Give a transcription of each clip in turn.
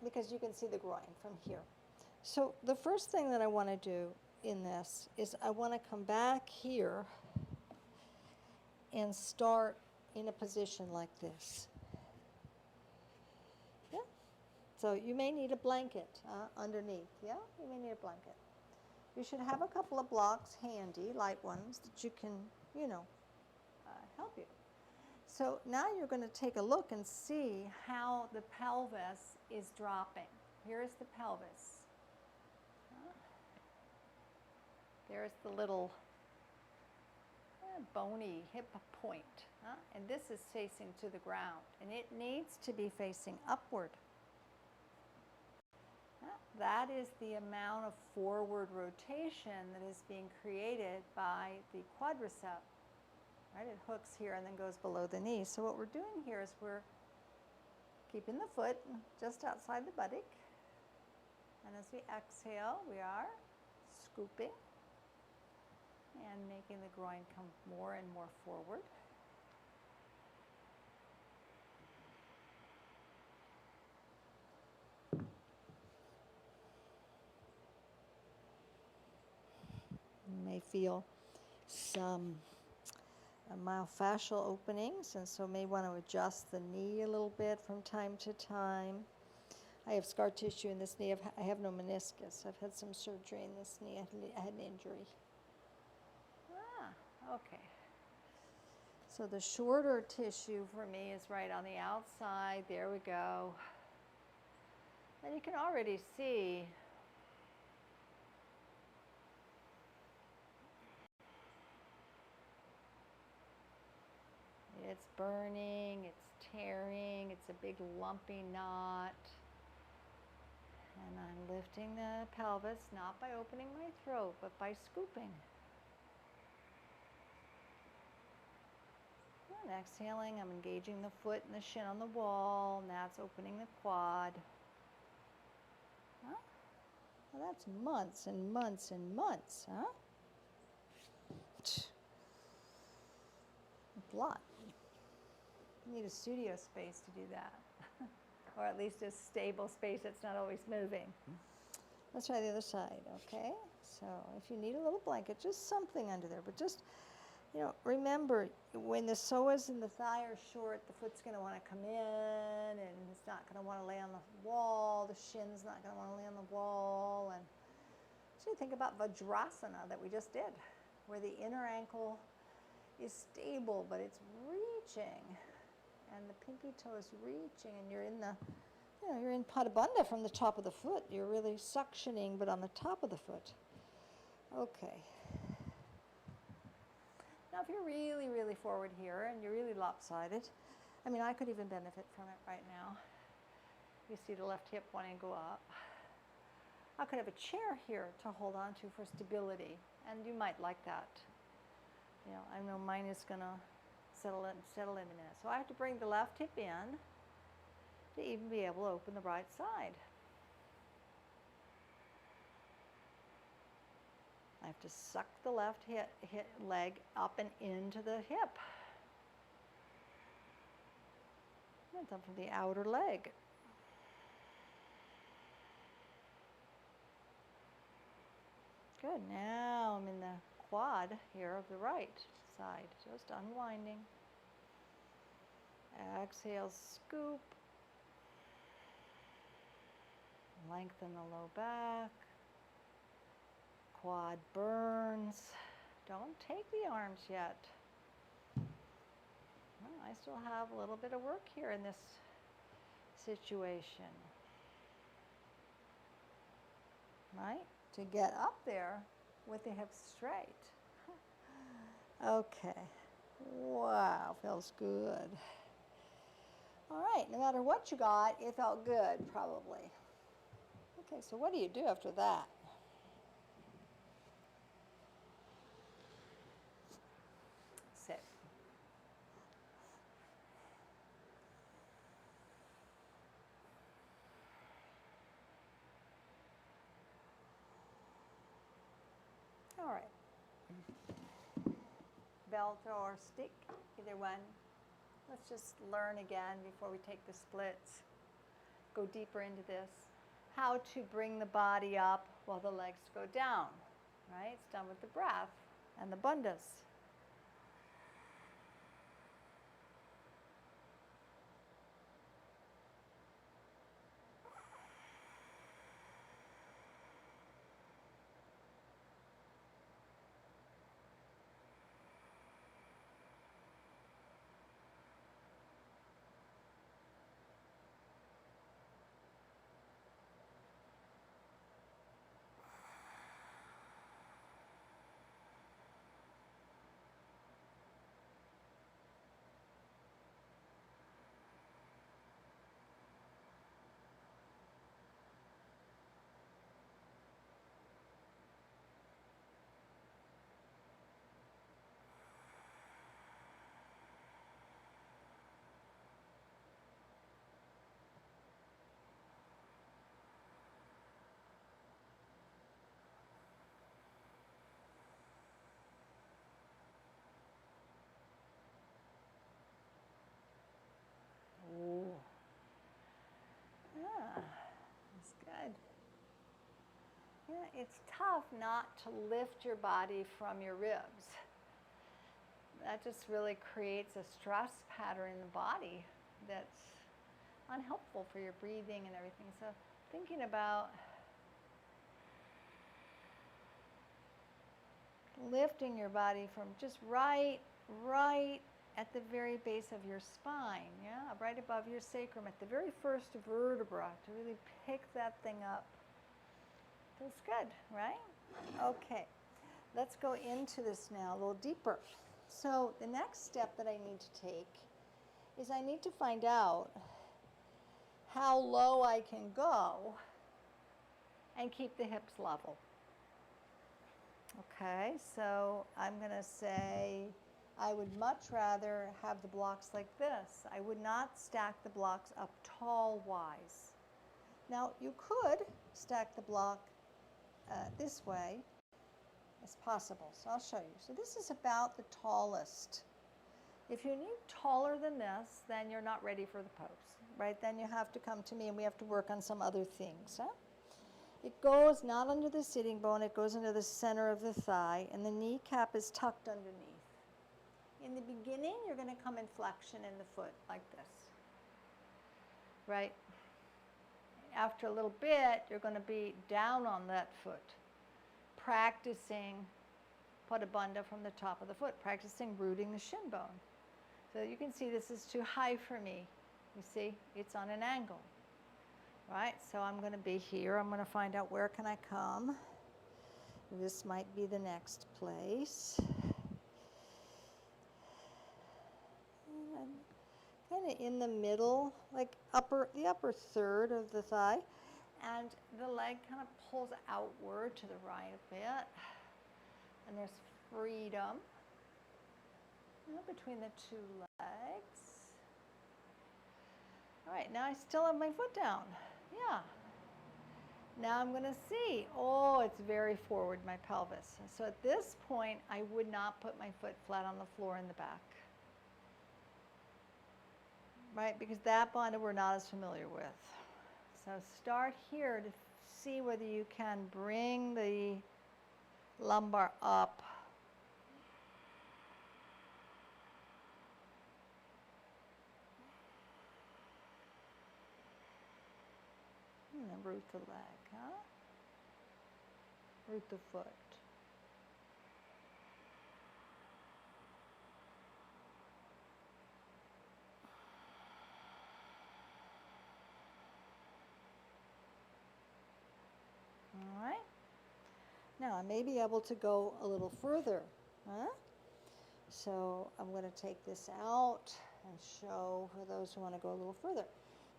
because you can see the groin from here. So the first thing that I want to do in this is I want to come back here and start in a position like this. Yeah. So you may need a blanket underneath. Yeah, you may need a blanket. You should have a couple of blocks handy, light ones, that you can, help you. So now you're going to take a look and see how the pelvis is dropping. Here's the pelvis. There's the little bony hip point. And this is facing to the ground. And it needs to be facing upward. That is the amount of forward rotation that is being created by the quadricep. Right? It hooks here and then goes below the knee. So what we're doing here is we're keeping the foot just outside the buttock. And as we exhale, we are scooping and making the groin come more and more forward. You may feel some myofascial openings, and so may want to adjust the knee a little bit from time to time. I have scar tissue in this knee. I have no meniscus. I've had some surgery in this knee. I had an injury. Okay. So the shorter tissue for me is right on the outside. There we go. And you can already see it's burning, it's tearing, it's a big lumpy knot. And I'm lifting the pelvis, not by opening my throat, but by scooping. And exhaling, I'm engaging the foot and the shin on the wall, and that's opening the quad. Well, that's months and months and months, huh? A lot. You need a studio space to do that. Or at least a stable space that's not always moving. Let's try the other side, okay? So if you need a little blanket, just something under there, but just, remember, when the psoas and the thigh are short, the foot's going to want to come in, and it's not going to want to lay on the wall. The shin's not going to want to lay on the wall. And so you think about Vajrasana that we just did, where the inner ankle is stable, but it's reaching, and the pinky toe is reaching, and you're in the, you're in Pada Bandha from the top of the foot. You're really suctioning, but on the top of the foot. Okay. Now, if you're really, really forward here and you're really lopsided, I could even benefit from it right now. You see the left hip wanting to go up. I could have a chair here to hold on to for stability, and you might like that. I know mine is going to settle in a minute. So I have to bring the left hip in to even be able to open the right side. I have to suck the left leg up and into the hip. And then from the outer leg. Good. Now I'm in the quad here of the right side, just unwinding. Exhale, scoop. Lengthen the low back. Quad burns. Don't take the arms yet. Well, I still have a little bit of work here in this situation. Right? To get up there with the hips straight. Okay. Wow, feels good. All right, no matter what you got, it felt good, probably. Okay, so what do you do after that? Sit. All right. Belt or stick, either one. Let's just learn again before we take the splits. go deeper into this. How to bring the body up while the legs go down, right? It's done with the breath and the bandhas. Ooh. Yeah, that's good. Yeah, it's tough not to lift your body from your ribs. That just really creates a stress pattern in the body that's unhelpful for your breathing and everything. So thinking about lifting your body from just right at the very base of your spine, yeah, right above your sacrum, at the very first vertebra, to really pick that thing up. Feels good, right? Okay, let's go into this now a little deeper. So the next step that I need to take is I need to find out how low I can go and keep the hips level. Okay, so I'm going to say I would much rather have the blocks like this. I would not stack the blocks up tall-wise. Now, you could stack the block this way as possible, so I'll show you. So this is about the tallest. If you need taller than this, then you're not ready for the pose, right? Then you have to come to me and we have to work on some other things, huh? It goes not under the sitting bone, it goes into the center of the thigh, and the kneecap is tucked underneath. In the beginning, you're going to come in flexion in the foot like this, right? After a little bit, you're going to be down on that foot, practicing Pada Bandha from the top of the foot, practicing rooting the shin bone. So you can see this is too high for me. You see, it's on an angle. Right, so I'm going to be here. I'm going to find out where can I come. This might be the next place. And I'm kind of in the middle, like the upper third of the thigh. And the leg kind of pulls outward to the right a bit. And there's freedom between the two legs. All right, now I still have my foot down. Yeah. Now I'm going to see, oh, it's very forward, my pelvis. So at this point, I would not put my foot flat on the floor in the back. Right, because that bandha we're not as familiar with. So start here to see whether you can bring the lumbar up. And then root the leg, huh? Root the foot. All right. Now I may be able to go a little further, huh? So I'm going to take this out and show for those who want to go a little further.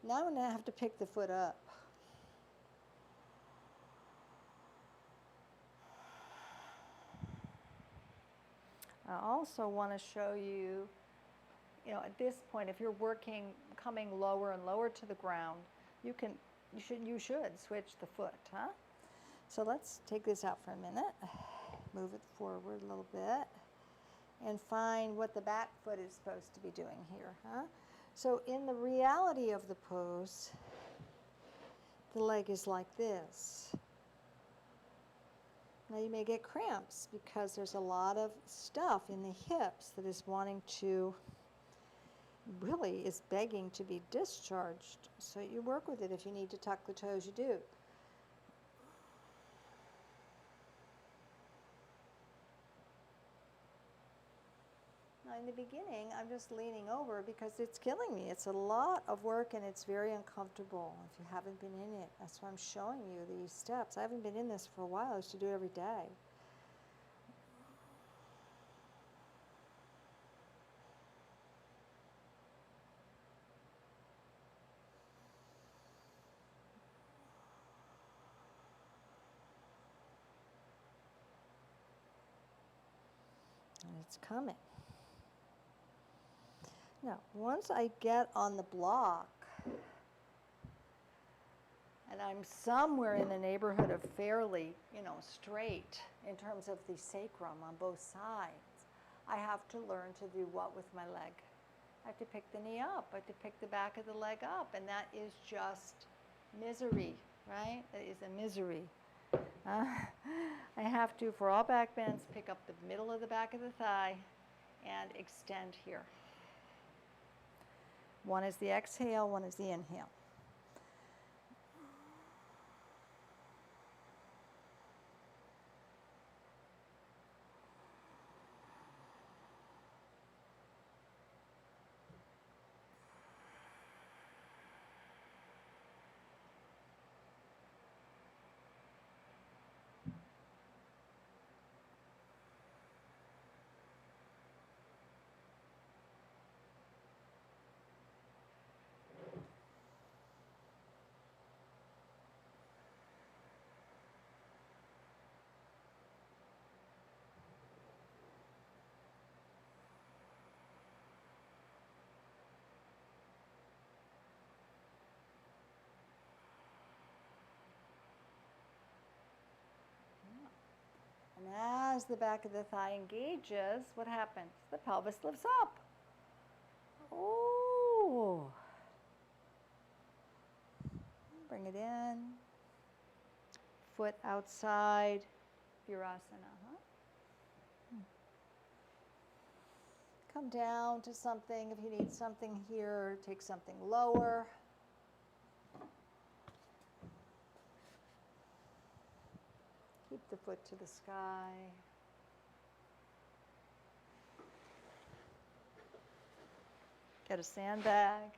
Now I'm going to have to pick the foot up. I also want to show you, at this point, if you're coming lower and lower to the ground, you should switch the foot, huh? So let's take this out for a minute, move it forward a little bit, and find what the back foot is supposed to be doing here, huh? So in the reality of the pose, the leg is like this. Now you may get cramps because there's a lot of stuff in the hips that is wanting to, really is begging to be discharged. So you work with it. If you need to tuck the toes, you do. Now in the beginning, I'm just leaning over because it's killing me. It's a lot of work and it's very uncomfortable if you haven't been in it. That's why I'm showing you these steps. I haven't been in this for a while. I used to do it every day. And it's coming. Now, once I get on the block, and I'm somewhere in the neighborhood of fairly, straight in terms of the sacrum on both sides, I have to learn to do what with my leg? I have to pick the knee up. I have to pick the back of the leg up, and that is just misery, right? That is a misery. I have to, for all back bends, pick up the middle of the back of the thigh and extend here. One is the exhale, one is the inhale. And as the back of the thigh engages, what happens? The pelvis lifts up. Oh. Bring it in. Foot outside. Virasana, Come down to something. If you need something here, take something lower. Keep the foot to the sky. Get a sandbag.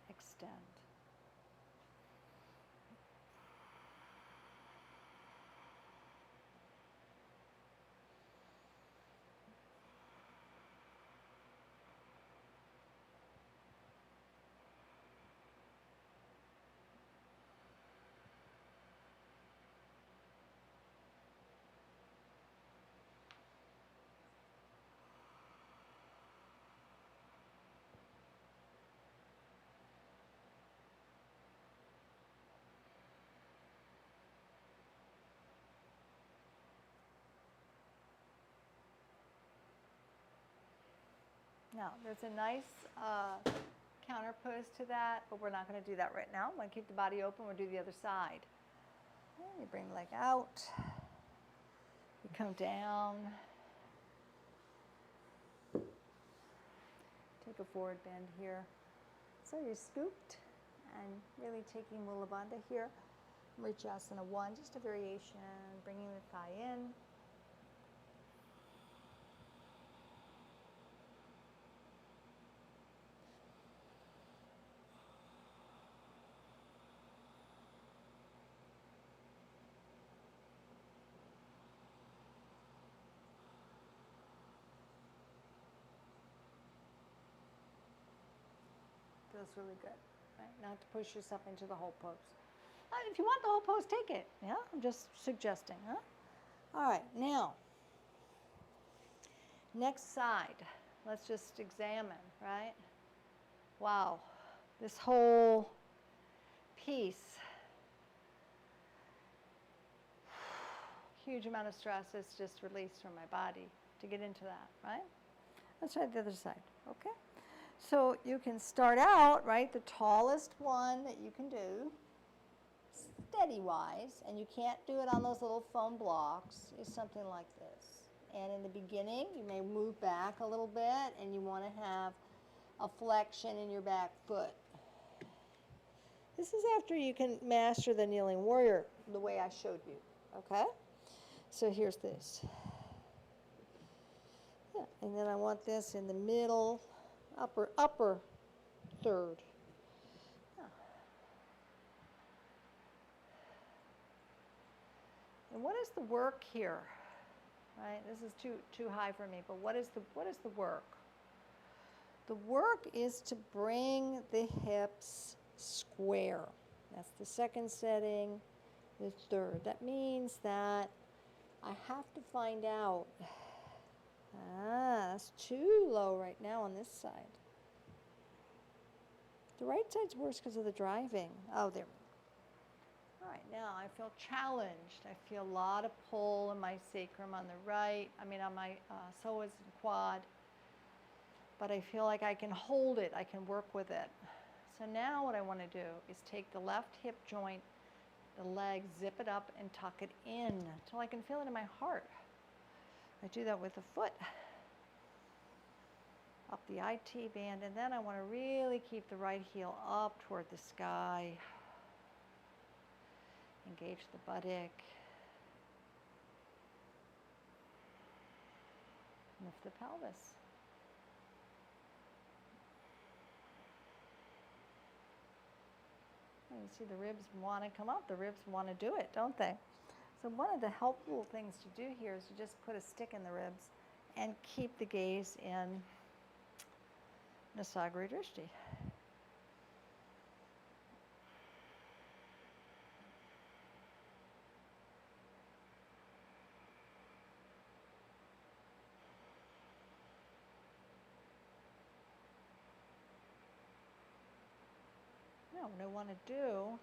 Extend. Now, there's a nice counter pose to that, but we're not going to do that right now. I'm going to keep the body open. We'll do the other side. And you bring leg out. You come down. Take a forward bend here. So you're scooped and really taking Mula Bandha here. Marichyasana 1, just a variation, bringing the thigh in. Feels really good, right? Not to push yourself into the whole pose. If you want the whole pose, take it. Yeah, I'm just suggesting, All right, now, next side. Let's just examine, right? Wow, this whole piece. Huge amount of stress is just released from my body to get into that, right? Let's try the other side, okay? So you can start out, right, the tallest one that you can do, steady-wise, and you can't do it on those little foam blocks, is something like this. And in the beginning, you may move back a little bit, and you want to have a flexion in your back foot. This is after you can master the kneeling warrior the way I showed you, okay? So here's this. Yeah, and then I want this in the middle, upper third. Yeah. And what is the work here? Right? This is too high for me, but what is the work? The work is to bring the hips square. That's the second setting, the third. That means that I have to find out, that's too low right now on this side. The right side's worse because of the driving. Oh, there we go. All right, now I feel challenged. I feel a lot of pull in my sacrum on the right, on my psoas and quad. But I feel like I can hold it, I can work with it. So now what I want to do is take the left hip joint, the leg, zip it up and tuck it in until I can feel it in my heart. I do that with the foot. Up the IT band, and then I want to really keep the right heel up toward the sky. Engage the buttock. Lift the pelvis. And you see the ribs want to come up. The ribs want to do it, don't they? So one of the helpful things to do here is to just put a stick in the ribs and keep the gaze in Nasagri Drishti. Now what I want to do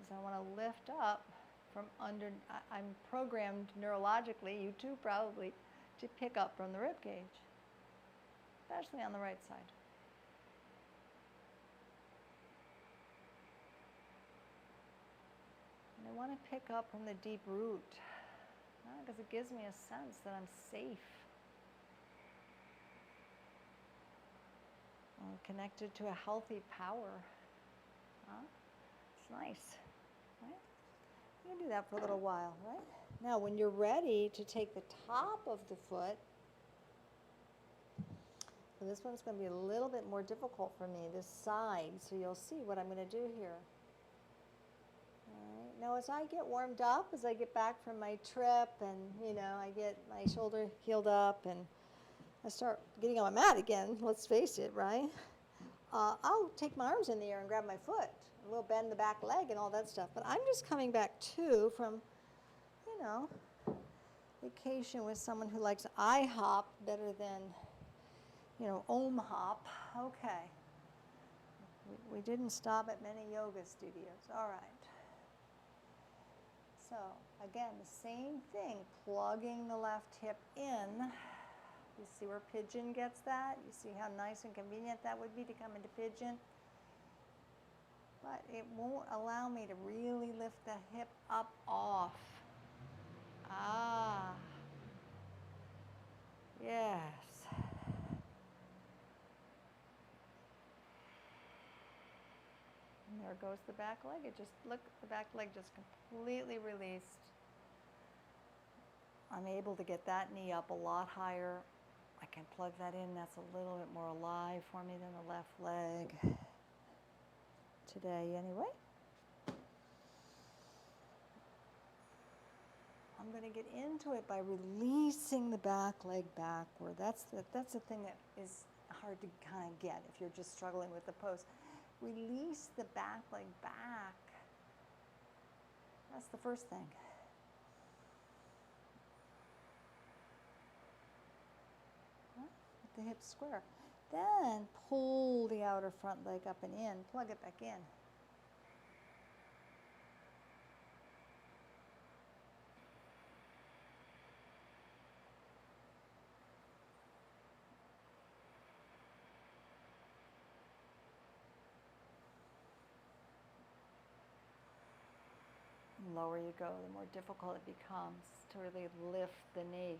is I want to lift up from under. I'm programmed neurologically, you too probably, to pick up from the rib cage, especially on the right side. And I want to pick up from the deep root, because it gives me a sense that I'm safe. I'm connected to a healthy power. It's nice, right? You can do that for a little while, right? Now, when you're ready to take the top of the foot, so this one's going to be a little bit more difficult for me, this side, so you'll see what I'm going to do here. All right. Now, as I get warmed up, as I get back from my trip, and, I get my shoulder healed up, and I start getting on my mat again, let's face it, right? I'll take my arms in the air and grab my foot. And we'll bend the back leg and all that stuff. But I'm just coming back, too, from, vacation with someone who likes IHOP better than, Om hop. Okay. We didn't stop at many yoga studios. All right. So, again, the same thing, plugging the left hip in. You see where pigeon gets that? You see how nice and convenient that would be to come into pigeon? But it won't allow me to really lift the hip up off. Ah. Yes. And there goes the back leg. Look, the back leg just completely released. I'm able to get that knee up a lot higher. I can plug that in. That's a little bit more alive for me than the left leg. Today, anyway. I'm going to get into it by releasing the back leg backward. That's the thing that is hard to kind of get if you're just struggling with the pose. Release the back leg back. That's the first thing. The hips square. Then pull the outer front leg up and in. Plug it back in. The lower you go, the more difficult it becomes to really lift the knee.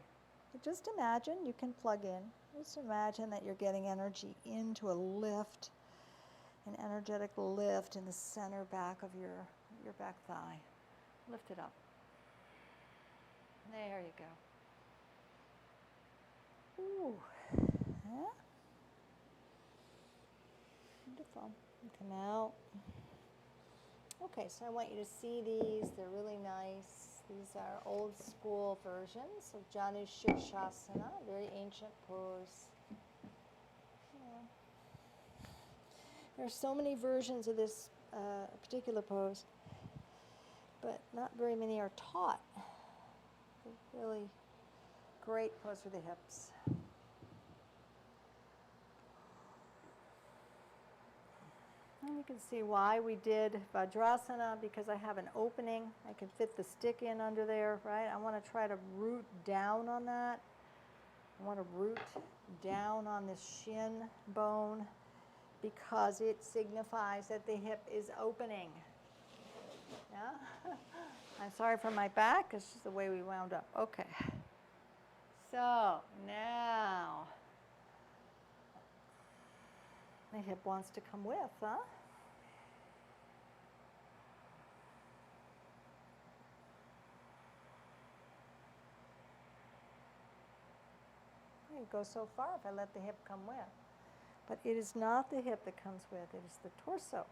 But just imagine, you can plug in, just imagine that you're getting energy into a lift, an energetic lift in the center back of your back thigh. Lift it up. There you go. Ooh. Yeah. Wonderful. Come out. Okay, so I want you to see these. They're really nice. These are old school versions of Untitled, very ancient pose. Yeah. There are so many versions of this particular pose, but not very many are taught. Really great pose for the hips. And you can see why we did Vajrasana, because I have an opening. I can fit the stick in under there, right? I want to try to root down on that. I want to root down on this shin bone because it signifies that the hip is opening. Yeah? I'm sorry for my back. It's just the way we wound up. Okay. So now the hip wants to come with, huh? It goes so far if I let the hip come with. But it is not the hip that comes with, it is the torso.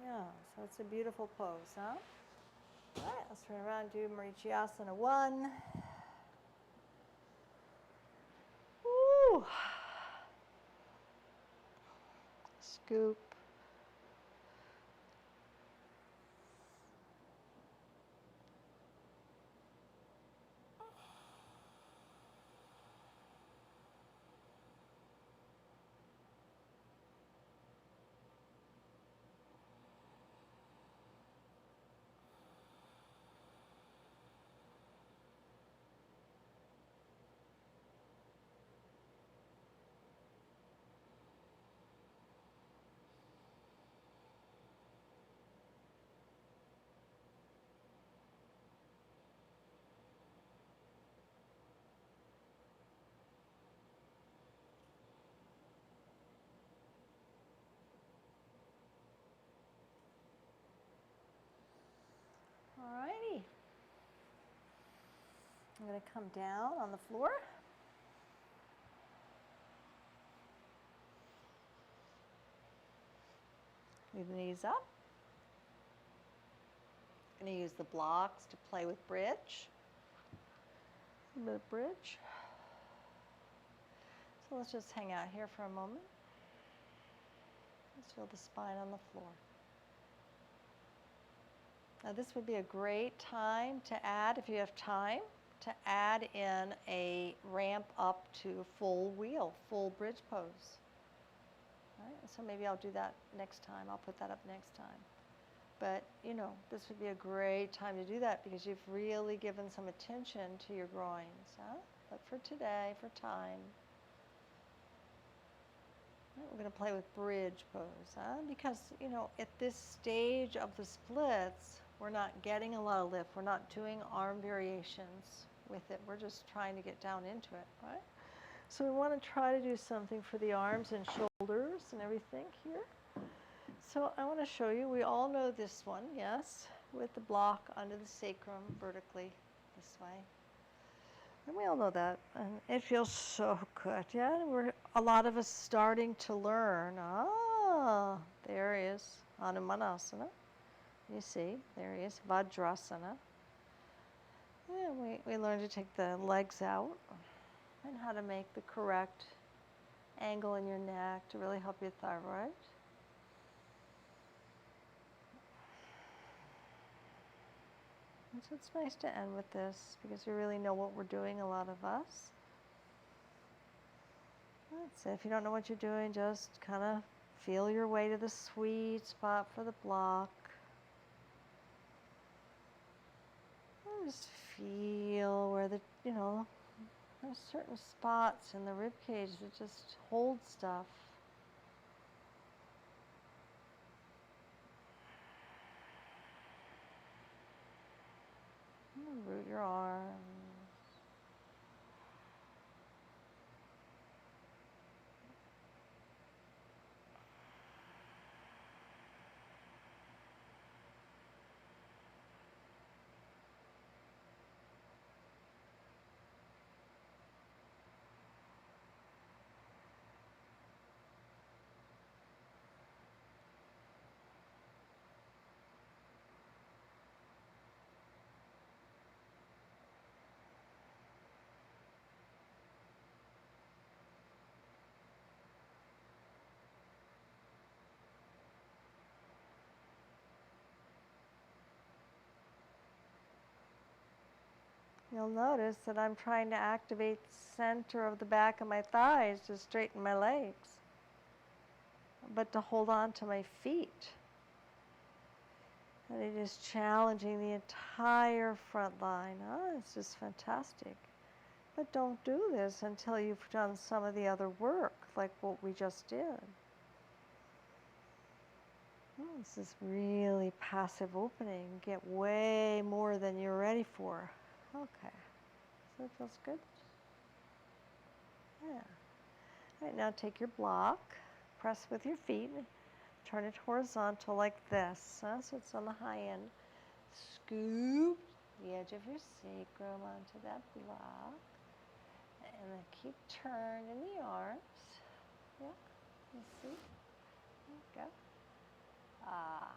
Yeah, so it's a beautiful pose, huh? All right, let's turn around and do Marichyasana 1. Woo! Scoop. All righty. I'm going to come down on the floor. Leave the knees up. I'm going to use the blocks to play with bridge. A little bit of bridge. So let's just hang out here for a moment. Let's feel the spine on the floor. Now this would be a great time to add, if you have time, to add in a ramp up to full wheel, full bridge pose. All right, so maybe I'll do that next time. I'll put that up next time. But, you know, this would be a great time to do that because you've really given some attention to your groins. Huh? But for today, for time, we're going to play with bridge pose. Huh? Because, you know, at this stage of the splits, we're not getting a lot of lift. We're not doing arm variations with it. We're just trying to get down into it, right? So we want to try to do something for the arms and shoulders and everything here. So I want to show you, we all know this one, yes, with the block under the sacrum vertically this way. And we all know that, and it feels so good, yeah? We're, a lot of us starting to learn, there is, Hanumanasana. You see, there he is, Vajrasana. And we learn to take the legs out and how to make the correct angle in your neck to really help your thyroid. And so it's nice to end with this because we really know what we're doing, a lot of us. That's it. If you don't know what you're doing, just kind of feel your way to the sweet spot for the block. And just feel where there's certain spots in the rib cage that just hold stuff. Root your arms. You'll notice that I'm trying to activate the center of the back of my thighs to straighten my legs, but to hold on to my feet. And it is challenging the entire front line. Oh, it's just fantastic. But don't do this until you've done some of the other work, like what we just did. Oh, this is really passive opening. Get way more than you're ready for. Okay. So it feels good? Yeah. All right, now take your block, press with your feet, turn it horizontal like this. So it's on the high end. Scoop the edge of your sacrum onto that block. And then keep turning the arms. Yeah, you see? There you go. Ah.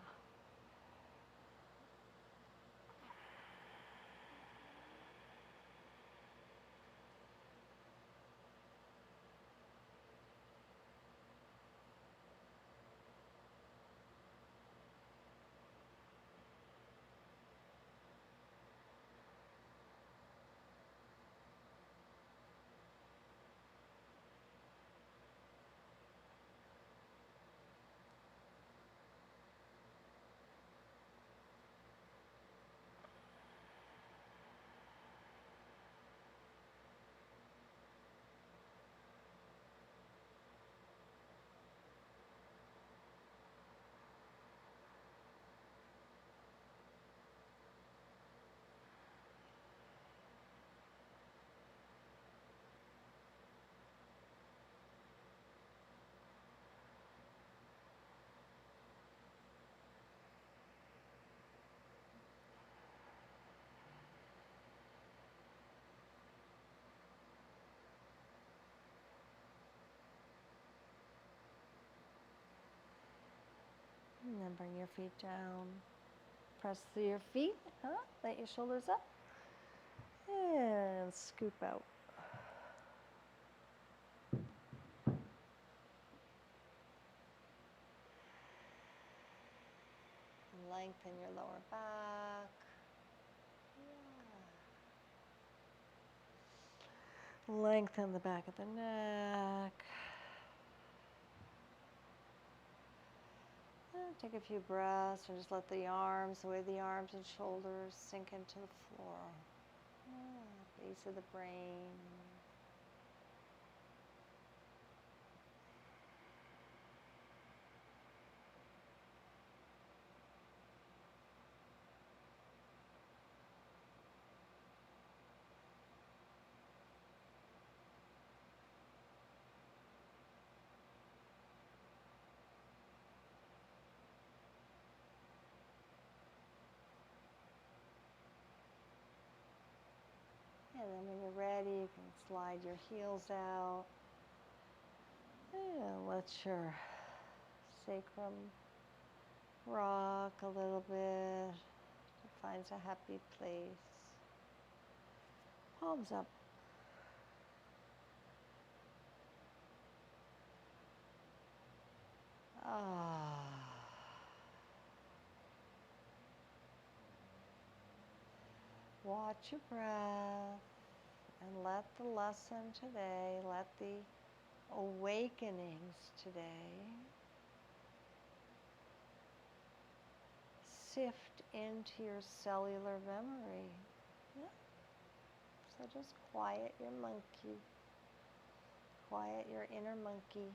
And then bring your feet down. Press through your feet. Let your shoulders up. And scoop out. Lengthen your lower back. Yeah. Lengthen the back of the neck. Take a few breaths and just let the way the arms and shoulders sink into the floor. Base of the brain. And then when you're ready, you can slide your heels out. And let your sacrum Rock a little bit. It finds a happy place. Palms up. Watch your breath and let the lesson today, let the awakenings today sift into your cellular memory. Yeah. So just quiet your monkey, quiet your inner monkey.